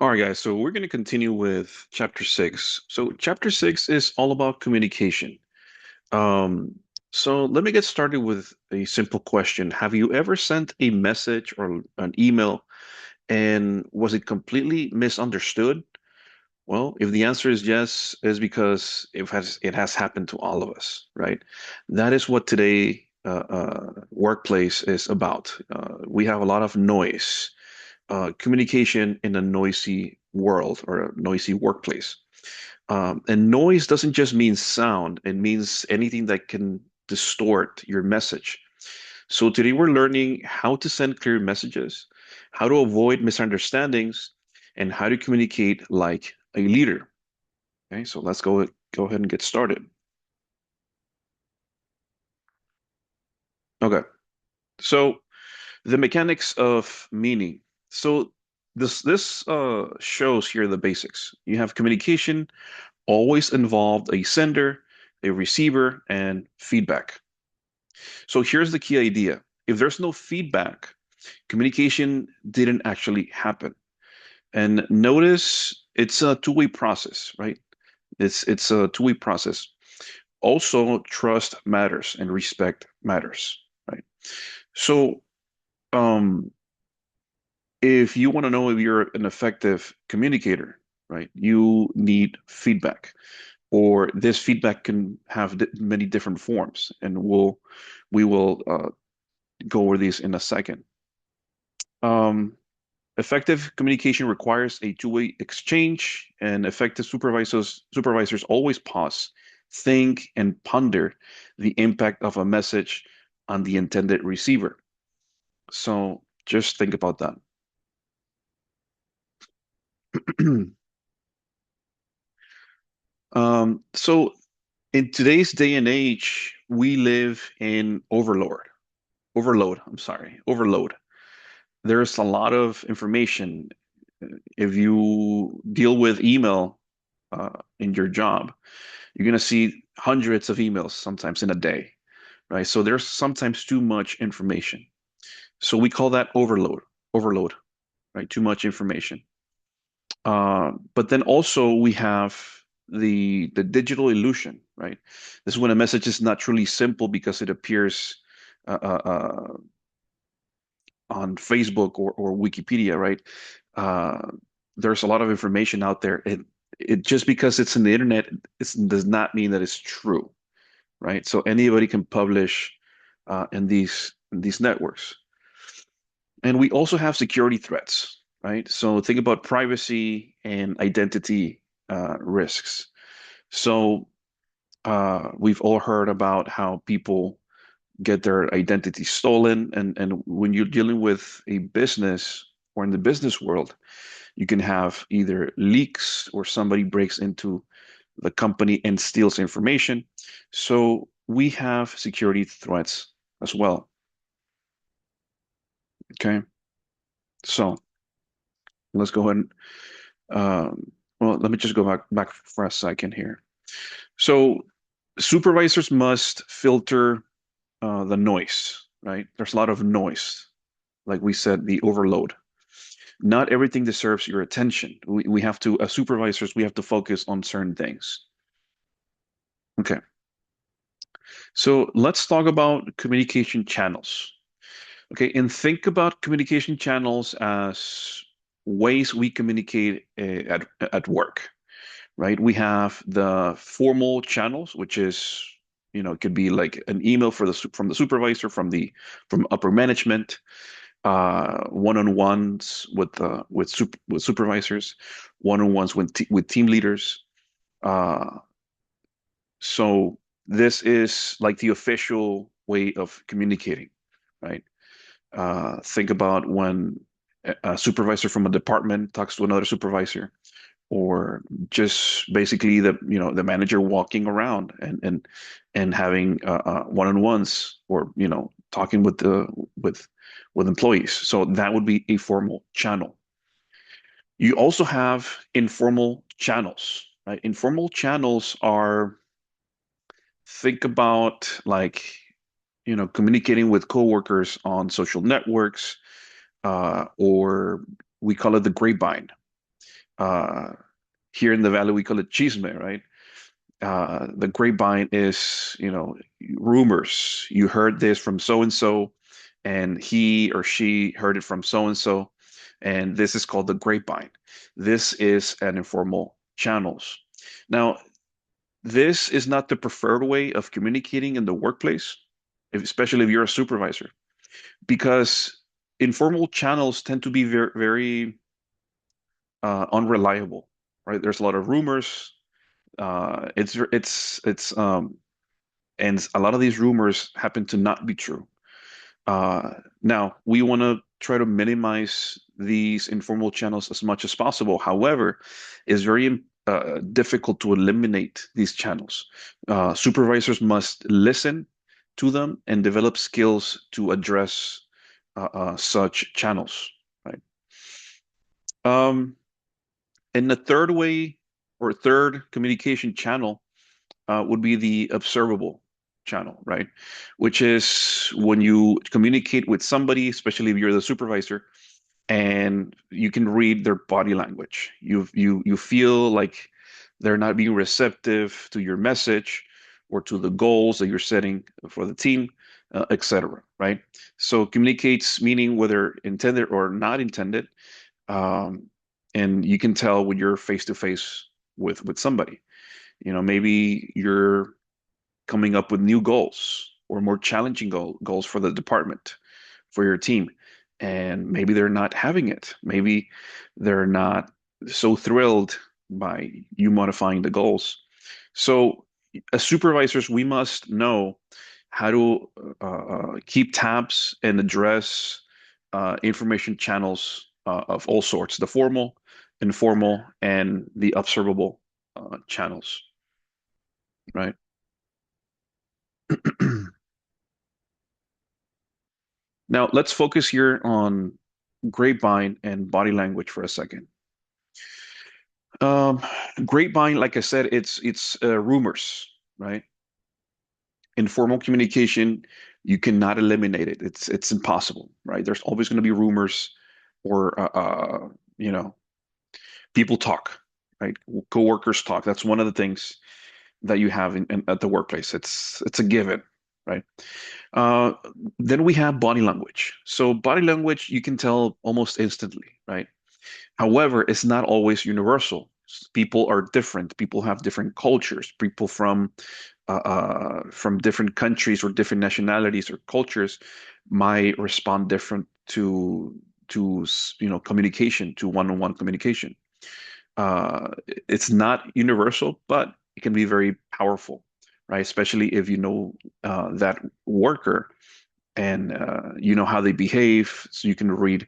All right, guys, so we're going to continue with chapter six. So, chapter six is all about communication. Um, so, let me get started with a simple question. Have you ever sent a message or an email and was it completely misunderstood? Well, if the answer is yes, it's because it has happened to all of us, right? That is what today workplace is about. We have a lot of noise, communication in a noisy world or a noisy workplace. And noise doesn't just mean sound, it means anything that can distort your message. So today we're learning how to send clear messages, how to avoid misunderstandings, and how to communicate like a leader. Okay, so let's go ahead and get started. Okay, so the mechanics of meaning. So this shows here the basics. You have communication always involved a sender, a receiver, and feedback. So here's the key idea. If there's no feedback, communication didn't actually happen. And notice it's a two-way process, right? It's a two-way process. Also, trust matters and respect matters, right? So, um, if you want to know if you're an effective communicator, right, you need feedback. Or this feedback can have many different forms, and we will go over these in a second. Um, Effective communication requires a two-way exchange, and effective supervisors always pause, think, and ponder the impact of a message on the intended receiver. So just think about that. So in today's day and age, we live in overload. There's a lot of information. If you deal with email in your job, you're going to see hundreds of emails sometimes in a day, right? So there's sometimes too much information. So we call that overload, right? Too much information. But then also we have the digital illusion, right? This is when a message is not truly simple because it appears uh, uh, uh, on Facebook or Wikipedia, right? Uh, there's a lot of information out there. It just because it's in the internet, it does not mean that it's true, right? So anybody can publish in these networks. And we also have security threats, right? So think about privacy and identity risks. So we've all heard about how people get their identity stolen, and when you're dealing with a business or in the business world, you can have either leaks or somebody breaks into the company and steals information. So we have security threats as well. Okay, so let's go ahead and well, let me just go back for a second here. So supervisors must filter the noise, right? There's a lot of noise, like we said, the overload. Not everything deserves your attention. We have to, as supervisors, we have to focus on certain things. Okay, so let's talk about communication channels. Okay, and think about communication channels as ways we communicate at work, right? We have the formal channels, which is, it could be like an email from the supervisor, from upper management, one-on-ones with supervisors, one-on-ones with team leaders. Uh, so this is like the official way of communicating, right? Think about when a supervisor from a department talks to another supervisor, or just basically the manager walking around and having one-on-ones, or talking with employees. So that would be a formal channel. You also have informal channels, right? Informal channels are, think about like, communicating with coworkers on social networks, or we call it the grapevine. Uh, Here in the Valley, we call it chisme, right? The grapevine is, rumors. You heard this from so and so, and he or she heard it from so and so, and this is called the grapevine. This is an informal channels. Now, this is not the preferred way of communicating in the workplace, especially if you're a supervisor, because informal channels tend to be very unreliable, right? There's a lot of rumors. It's and a lot of these rumors happen to not be true. Now, we want to try to minimize these informal channels as much as possible. However, it's very difficult to eliminate these channels. Supervisors must listen to them and develop skills to address such channels, right? Um, and the third way or third communication channel would be the observable channel, right? Which is when you communicate with somebody, especially if you're the supervisor, and you can read their body language. You feel like they're not being receptive to your message or to the goals that you're setting for the team, etc. Right? So communicates meaning whether intended or not intended, um, and you can tell when you're face to face with somebody. Maybe you're coming up with new goals or more challenging goals for the department, for your team. And maybe they're not having it. Maybe they're not so thrilled by you modifying the goals. So, as supervisors, we must know how to keep tabs and address information channels of all sorts, the formal, informal, and the observable channels, right? Now, let's focus here on grapevine and body language for a second. Um, Grapevine, like I said, it's rumors, right? Informal communication, you cannot eliminate it. It's impossible, right? There's always going to be rumors, or you know, people talk, right? Coworkers talk. That's one of the things that you have at the workplace. It's a given, right? Uh, then we have body language. So body language, you can tell almost instantly, right? However, it's not always universal. People are different. People have different cultures. People from different countries or different nationalities or cultures might respond different to communication, to one-on-one communication. Uh, it's not universal, but it can be very powerful, right? Especially if you know that worker and you know how they behave, so you can read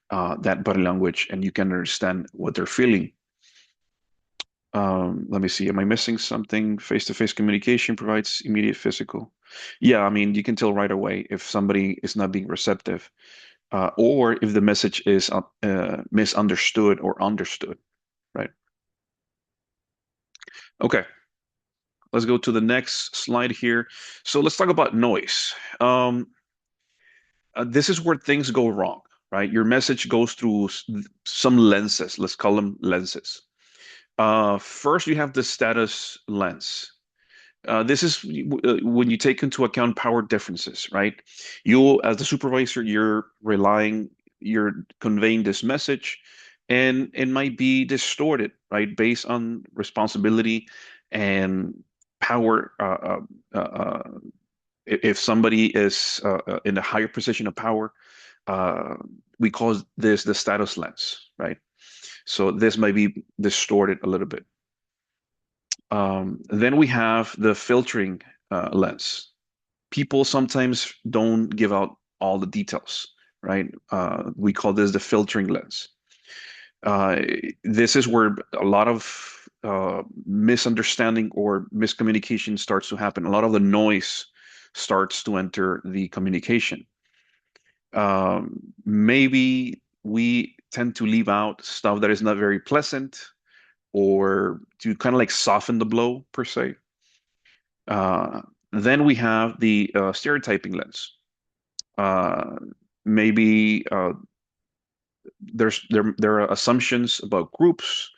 that body language and you can understand what they're feeling. Let me see. Am I missing something? Face-to-face communication provides immediate physical. Yeah, I mean, you can tell right away if somebody is not being receptive, or if the message is misunderstood or understood, right? Okay, let's go to the next slide here. So let's talk about noise. This is where things go wrong, right? Your message goes through some lenses. Let's call them lenses. First, you have the status lens. This is when you take into account power differences, right? You, as the supervisor, you're conveying this message, and it might be distorted, right, based on responsibility and power. If somebody is in a higher position of power, uh, we call this the status lens, right? So this might be distorted a little bit. Then we have the filtering lens. People sometimes don't give out all the details, right? We call this the filtering lens. Uh, this is where a lot of misunderstanding or miscommunication starts to happen. A lot of the noise starts to enter the communication. Maybe we tend to leave out stuff that is not very pleasant or to kind of like soften the blow per se. Uh, then we have the stereotyping lens. Uh, Maybe there are assumptions about groups.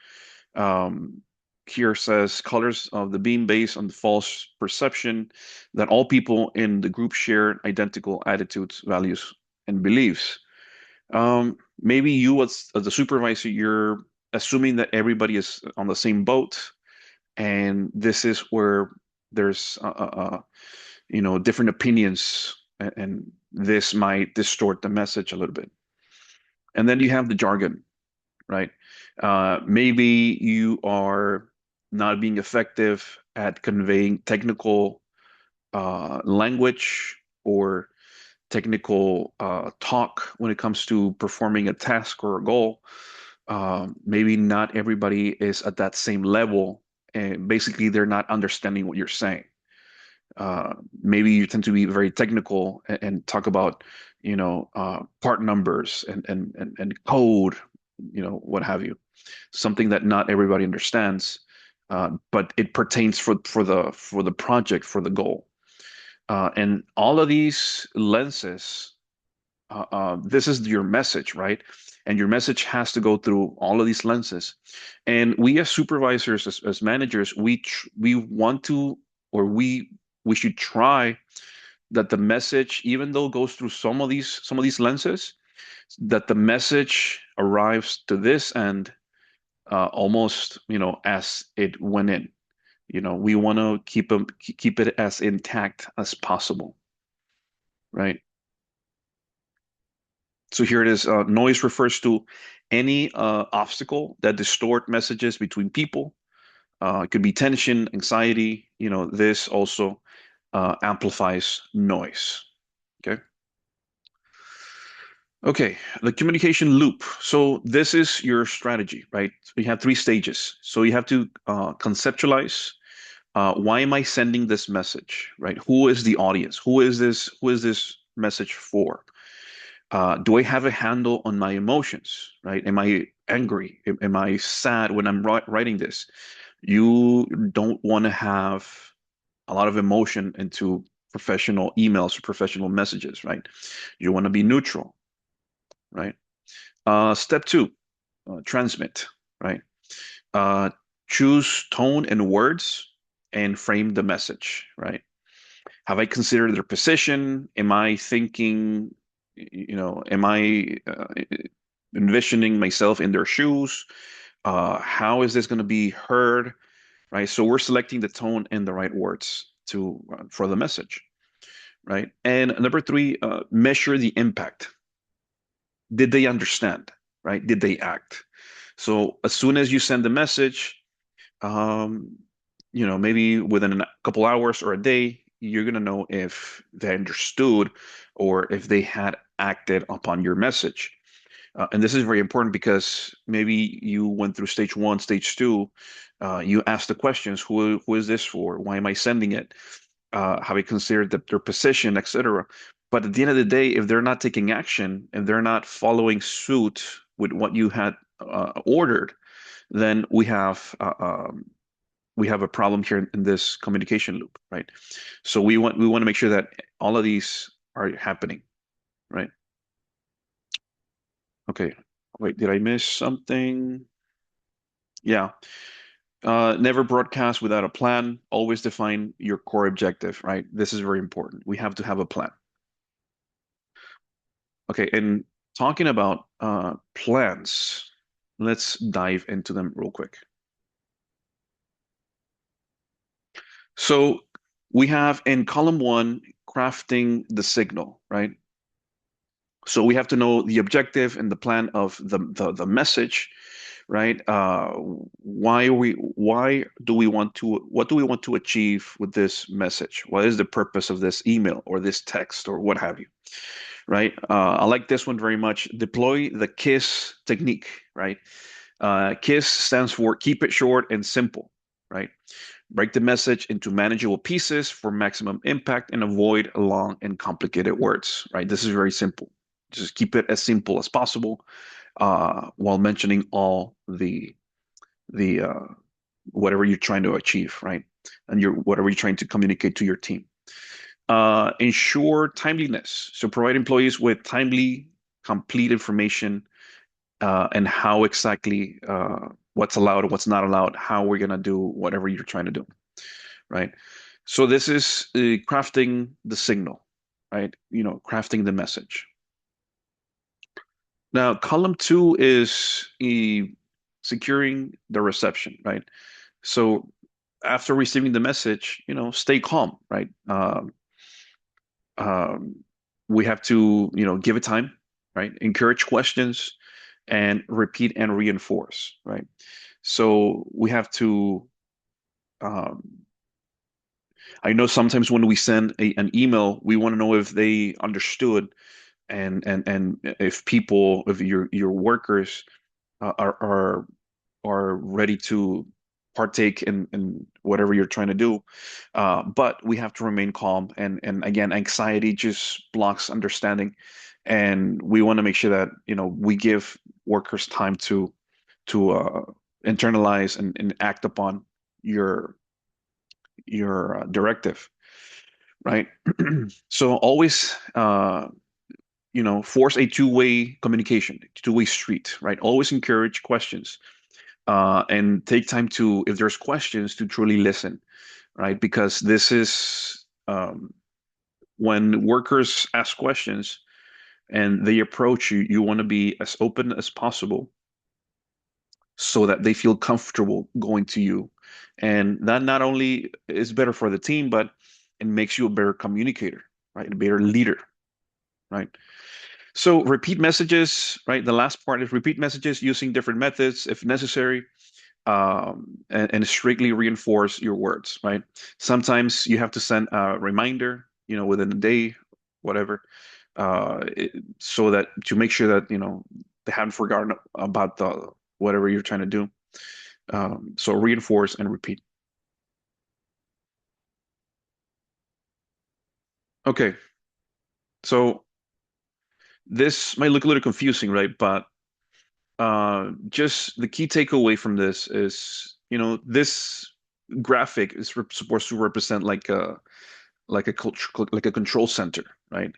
Um, Here says colors of the beam based on the false perception that all people in the group share identical attitudes, values, and beliefs. Maybe you as the supervisor, you're assuming that everybody is on the same boat, and this is where there's different opinions, and this might distort the message a little bit. And then you have the jargon, right? Maybe you are not being effective at conveying technical language or technical talk when it comes to performing a task or a goal. Maybe not everybody is at that same level, and basically they're not understanding what you're saying. Maybe you tend to be very technical and talk about, part numbers and code, what have you. Something that not everybody understands, but it pertains for the project, for the goal. And all of these lenses, this is your message, right? And your message has to go through all of these lenses. And we as supervisors, as managers, we want to, or we should try that the message, even though it goes through some of these lenses, that the message arrives to this end almost, as it went in. We want to keep it as intact as possible, right? So here it is. Noise refers to any obstacle that distort messages between people. It could be tension, anxiety. This also amplifies noise. Okay. Okay. The communication loop. So this is your strategy, right? So you have three stages. So you have to conceptualize. Why am I sending this message, right? Who is the audience? Who is this message for? Do I have a handle on my emotions, right? Am I angry? Am I sad when I'm writing this? You don't want to have a lot of emotion into professional emails or professional messages, right? You want to be neutral, right? Step two, transmit, right? Uh, Choose tone and words and frame the message, right? Have I considered their position? Am I thinking, am I envisioning myself in their shoes? How is this going to be heard? Right. So we're selecting the tone and the right words to for the message. Right. And number three, measure the impact. Did they understand? Right? Did they act? So as soon as you send the message, um, maybe within a couple hours or a day, you're gonna know if they understood or if they had acted upon your message. And this is very important because maybe you went through stage one, stage two. You asked the questions: Who is this for? Why am I sending it? Have I considered their position, etc. But at the end of the day, if they're not taking action and they're not following suit with what you had ordered, then we have a problem here in this communication loop, right? So we want to make sure that all of these are happening, right? Okay. Wait, did I miss something? Yeah. Never broadcast without a plan. Always define your core objective, right? This is very important. We have to have a plan. Okay, and talking about plans, let's dive into them real quick. So we have in column one, crafting the signal, right? So we have to know the objective and the plan of the message, right? What do we want to achieve with this message? What is the purpose of this email or this text or what have you, right? I like this one very much. Deploy the KISS technique, right? KISS stands for keep it short and simple, right? Break the message into manageable pieces for maximum impact and avoid long and complicated words, right? This is very simple. Just keep it as simple as possible while mentioning all the whatever you're trying to achieve, right? And whatever you're trying to communicate to your team. Ensure timeliness. So provide employees with timely, complete information and how exactly what's allowed, what's not allowed, how we're gonna do whatever you're trying to do, right? So this is crafting the signal, right? Crafting the message. Now, column two is securing the reception, right? So after receiving the message, stay calm, right? Um, we have to, give it time, right? Encourage questions and repeat and reinforce, right? So we have to, um, I know sometimes when we send an email, we want to know if they understood and if people, if your workers are ready to partake in whatever you're trying to do. But we have to remain calm. And again, anxiety just blocks understanding. And we want to make sure that, we give workers time to internalize and act upon your your directive, right? So always force a two-way communication, two-way street, right? Always encourage questions, and take time to, if there's questions, to truly listen, right? Because this is when workers ask questions and they approach you, you want to be as open as possible so that they feel comfortable going to you. And that not only is better for the team, but it makes you a better communicator, right? A better leader, right? So repeat messages, right? The last part is repeat messages using different methods if necessary, and strictly reinforce your words, right? Sometimes you have to send a reminder, within a day, whatever, so that to make sure that, they haven't forgotten about the whatever you're trying to do. So reinforce and repeat. Okay, so this might look a little confusing, right? But just the key takeaway from this is, this graphic is supposed to represent like a control center, right?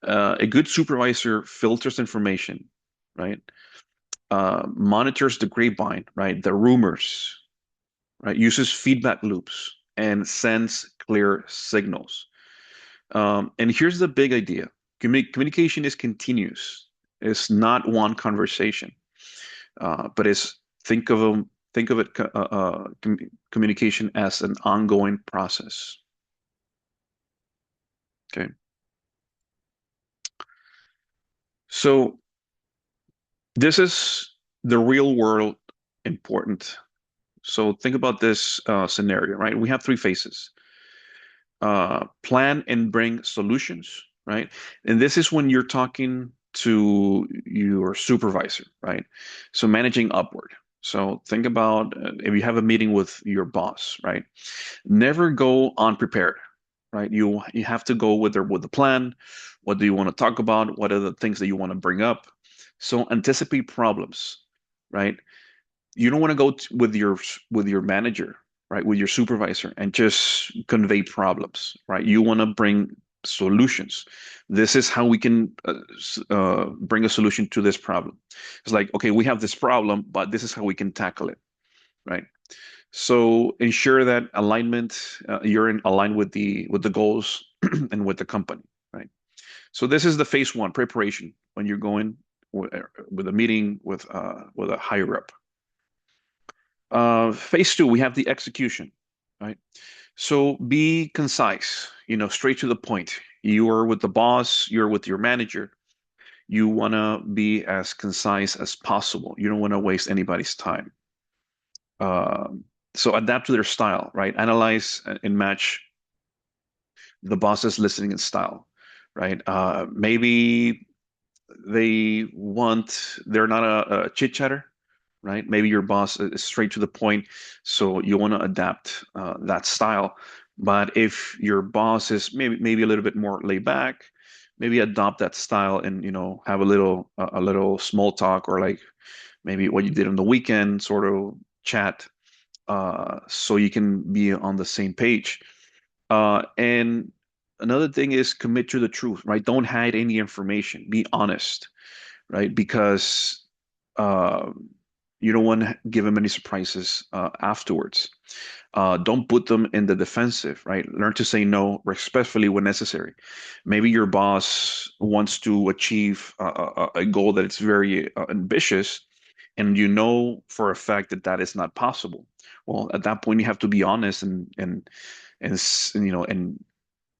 A good supervisor filters information, right? Monitors the grapevine, right? The rumors, right? Uses feedback loops and sends clear signals. And here's the big idea. Communication is continuous. It's not one conversation, but it's think of it communication as an ongoing process. Okay. So this is the real world important. So think about this scenario, right? We have three phases. Plan and bring solutions, right? And this is when you're talking to your supervisor, right? So managing upward. So think about if you have a meeting with your boss, right? Never go unprepared, right? You have to go with the plan. What do you want to talk about? What are the things that you want to bring up? So anticipate problems, right? You don't want to go with your manager, right, with your supervisor and just convey problems, right? You want to bring solutions. This is how we can bring a solution to this problem. It's like, okay, we have this problem, but this is how we can tackle it, right? So ensure that alignment, you're in aligned with the goals and with the company, right? So this is the phase one preparation when you're going with a meeting with a higher up. Phase two, we have the execution, right? So be concise, straight to the point. You're with the boss, you're with your manager. You want to be as concise as possible. You don't want to waste anybody's time. So adapt to their style, right? Analyze and match the boss's listening style, right? Maybe they're not a chit chatter, right? Maybe your boss is straight to the point, so you want to adapt that style. But if your boss is maybe a little bit more laid back, maybe adopt that style and have a little small talk, or like maybe what you did on the weekend, sort of chat, so you can be on the same page. And another thing is commit to the truth, right? Don't hide any information. Be honest, right? Because Uh, you don't want to give them any surprises afterwards. Don't put them in the defensive, right? Learn to say no respectfully when necessary. Maybe your boss wants to achieve a goal that is very ambitious, and you know for a fact that that is not possible. Well, at that point, you have to be honest and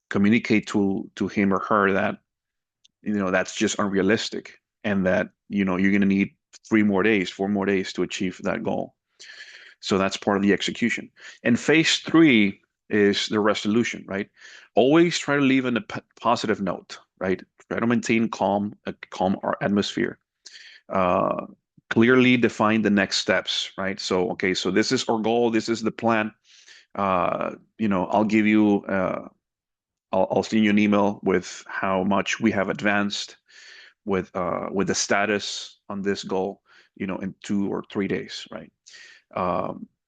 communicate to him or her that that's just unrealistic, and that you're going to need 3 more days, 4 more days to achieve that goal. So that's part of the execution. And phase three is the resolution, right? Always try to leave in a positive note, right? Try to maintain a calm atmosphere. Uh, Clearly define the next steps, right? So, okay, so this is our goal. This is the plan. I'll give you, I'll send you an email with how much we have advanced with the status on this goal, in 2 or 3 days, right?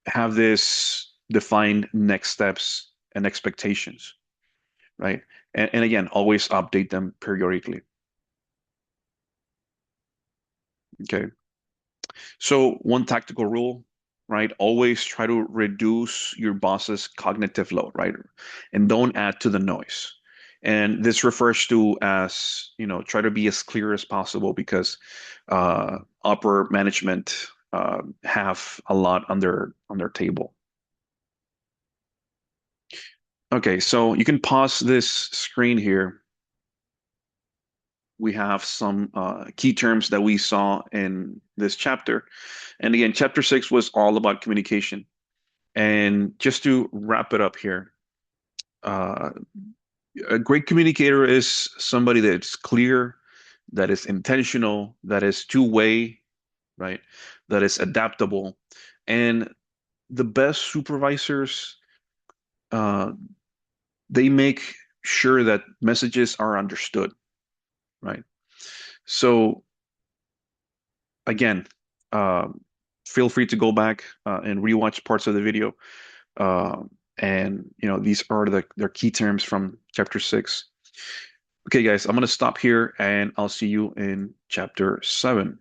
Have this defined next steps and expectations, right? And again, always update them periodically. Okay. So one tactical rule, right? Always try to reduce your boss's cognitive load, right? And don't add to the noise. And this refers to as, try to be as clear as possible because upper management have a lot on their table. Okay, so you can pause this screen here. We have some key terms that we saw in this chapter. And again, chapter 6 was all about communication. And just to wrap it up here, uh, a great communicator is somebody that's clear, that is intentional, that is two-way, right? That is adaptable. And the best supervisors, uh, they make sure that messages are understood, right? So again, um, feel free to go back and rewatch parts of the video. And these are the key terms from chapter 6. Okay, guys, I'm gonna stop here and I'll see you in chapter 7.